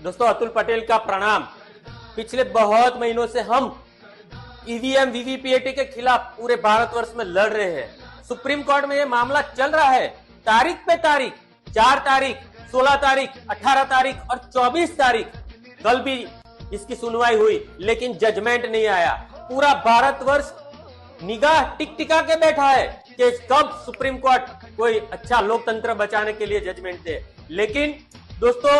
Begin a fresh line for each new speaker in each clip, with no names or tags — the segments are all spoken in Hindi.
दोस्तों अतुल पटेल का प्रणाम। पिछले बहुत महीनों से हम ईवीएम वीवीपीएटी के खिलाफ पूरे भारतवर्ष में लड़ रहे हैं। सुप्रीम कोर्ट में यह मामला चल रहा है, तारीख पे तारीख, 4 तारीख, 16 तारीख, 18 तारीख और 24 तारीख। कल भी इसकी सुनवाई हुई लेकिन जजमेंट नहीं आया। पूरा भारतवर्ष निगाह टिक टिका के बैठा है कि कब सुप्रीम कोर्ट कोई अच्छा लोकतंत्र बचाने के लिए जजमेंट दे। लेकिन दोस्तों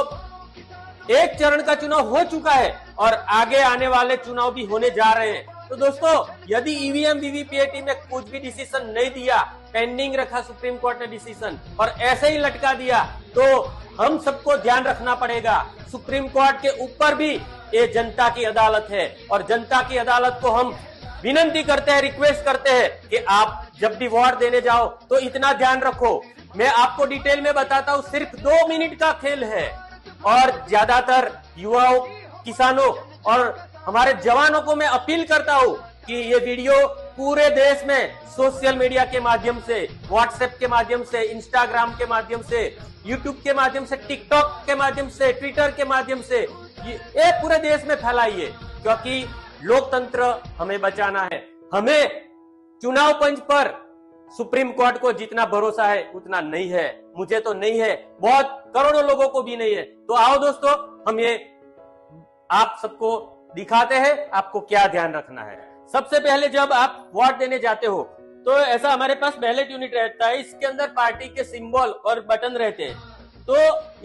एक चरण का चुनाव हो चुका है और आगे आने वाले चुनाव भी होने जा रहे हैं। तो दोस्तों यदि ईवीएम वीवीपीएटी में कुछ भी डिसीजन नहीं दिया, पेंडिंग रखा सुप्रीम कोर्ट ने डिसीजन और ऐसे ही लटका दिया, तो हम सबको ध्यान रखना पड़ेगा। सुप्रीम कोर्ट के ऊपर भी ये जनता की अदालत है और जनता की अदालत को हम विनती करते हैं, रिक्वेस्ट करते हैं कि आप जब भी वोट देने जाओ तो इतना ध्यान रखो। मैं आपको डिटेल में बताता हूँ, सिर्फ 2 मिनट का खेल है और ज्यादातर युवाओं, किसानों और हमारे जवानों को मैं अपील करता हूँ कि ये वीडियो पूरे देश में सोशल मीडिया के माध्यम से, व्हाट्सएप के माध्यम से, इंस्टाग्राम के माध्यम से, यूट्यूब के माध्यम से, टिकटॉक के माध्यम से, ट्विटर के माध्यम से ये पूरे देश में फैलाइए, क्योंकि लोकतंत्र हमें बचाना है। हमें चुनाव पंच पर सुप्रीम कोर्ट को जितना भरोसा है उतना नहीं है। मुझे तो नहीं है, बहुत करोड़ों लोगों को भी नहीं है। तो आओ दोस्तों, हम ये आप सबको दिखाते हैं आपको क्या ध्यान रखना है। सबसे पहले जब आप वोट देने जाते हो तो ऐसा हमारे पास बैलेट यूनिट रहता है, इसके अंदर पार्टी के सिंबल और बटन रहते हैं। तो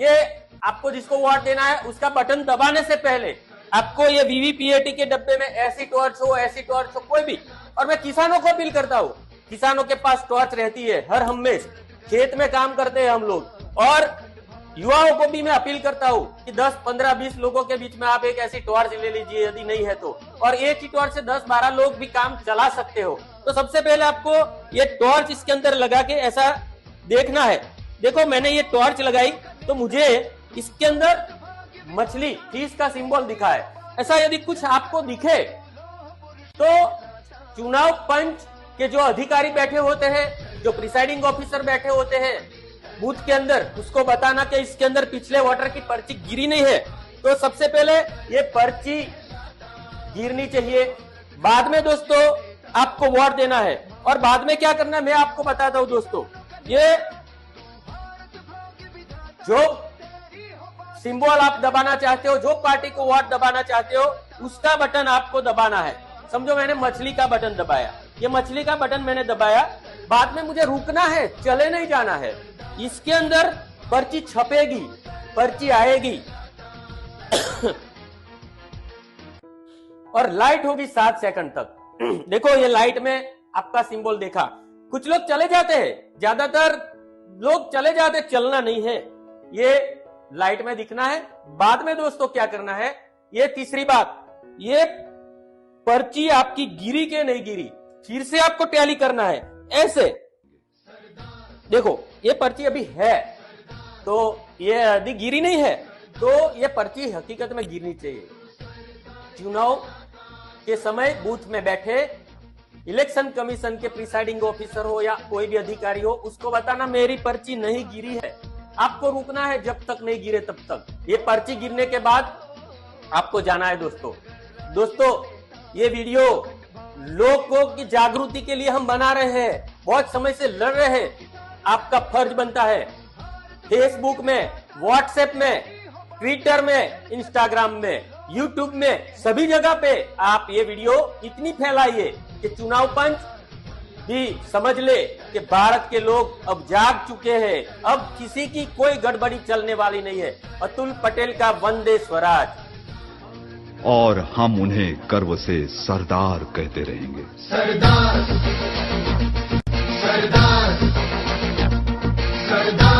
ये आपको जिसको वोट देना है उसका बटन दबाने से पहले आपको ये वीवीपीएटी के डब्बे में ऐसी टॉर्च हो कोई भी, और मैं किसानों को अपील करता हूँ, किसानों के पास टॉर्च रहती है हर हमेश, खेत में काम करते हैं हम लोग। और युवाओं को भी मैं अपील करता हूँ कि 10, 15, 20 लोगों के बीच में आप एक ऐसी टॉर्च ले लीजिए यदि नहीं है तो, और एक ही टॉर्च से 10, 12 लोग भी काम चला सकते हो। तो सबसे पहले आपको ये टॉर्च इसके अंदर लगा के ऐसा देखना है। देखो मैंने ये टॉर्च लगाई तो मुझे इसके अंदर मछली, फिश का सिंबल दिखा है। ऐसा यदि कुछ आपको दिखे तो चुनाव पंच के जो अधिकारी बैठे होते हैं, जो प्रिसाइडिंग ऑफिसर बैठे होते हैं बूथ के अंदर, उसको बताना कि इसके अंदर पिछले वोटर की पर्ची गिरी नहीं है। तो सबसे पहले ये पर्ची गिरनी चाहिए। बाद में दोस्तों आपको वोट देना है और बाद में क्या करना है मैं आपको बताता हूं दोस्तों। ये जो सिंबल आप दबाना चाहते हो, जो पार्टी को वोट दबाना चाहते हो, उसका बटन आपको दबाना है। समझो मैंने मछली का बटन दबाया, ये मछली का बटन मैंने दबाया, बाद में मुझे रुकना है, चले नहीं जाना है। इसके अंदर पर्ची छपेगी, पर्ची आएगी और लाइट होगी 7 सेकंड तक। देखो ये लाइट में आपका सिंबल देखा। कुछ लोग चले जाते हैं, ज्यादातर लोग चले जाते, चलना नहीं है, ये लाइट में दिखना है। बाद में दोस्तों क्या करना है, ये तीसरी बात, ये पर्ची आपकी गिरी के नहीं गिरी, फिर से आपको टैली करना है। ऐसे देखो ये पर्ची अभी है तो ये यदि गिरी नहीं है तो ये पर्ची हकीकत में गिरनी चाहिए। चुनाव के समय बूथ में बैठे इलेक्शन कमीशन के प्रिसाइडिंग ऑफिसर हो या कोई भी अधिकारी हो, उसको बताना मेरी पर्ची नहीं गिरी है। आपको रुकना है जब तक नहीं गिरे तब तक। ये पर्ची गिरने के बाद आपको जाना है दोस्तों ये वीडियो लोगों की जागृति के लिए हम बना रहे हैं, बहुत समय से लड़ रहे हैं। आपका फर्ज बनता है फेसबुक में, व्हाट्सएप में, ट्विटर में, इंस्टाग्राम में, यूट्यूब में, सभी जगह पे आप ये वीडियो इतनी फैलाइए कि चुनाव पंच भी समझ ले कि भारत के लोग अब जाग चुके हैं, अब किसी की कोई गड़बड़ी चलने वाली नहीं है। अतुल पटेल का वंदे स्वराज,
और हम उन्हें गर्व से सरदार कहते रहेंगे।
सरदार, सरदार, सरदार।